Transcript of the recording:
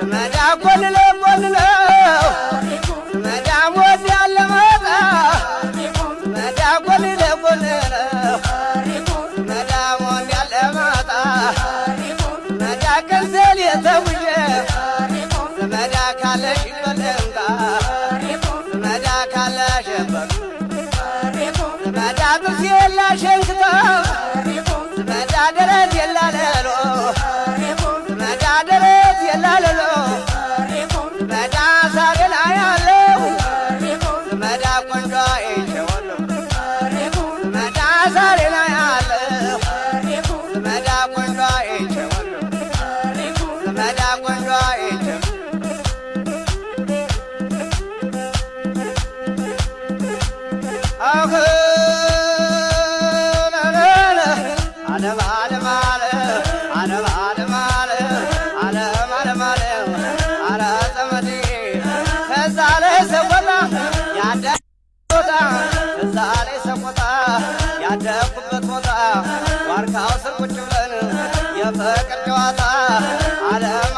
ዘመዳ ቆልለው ዘመዳ ሞት ያለ መጣ ዘመዳ ቆልለው ዘመዳ ሞት ያለ መጣ ዘመዳ ከንዘል የተውየ ዘመዳ ካለሽ በለምታ ዘመዳ ካለሽ ዘመዳ ጥርስ የላሸንክታ ዘመዳ ደረት የላለሎ ዘመዳ ደረት የላለሎ ዘመዳ ሳሬ ላይ ያለው ዘመዳ ቆንጆ ይሸወሎ ዘመዳ ሳሬ ላይ ያለው ዘመዳ ቆንጆ ይሸወሎ ዘመዳ ቆንጆ ይሸወሎ አህ ያደኩበት ቦታ ዋርካው ስር ቁጭ ብለን የፍቅር ጨዋታ ዓለም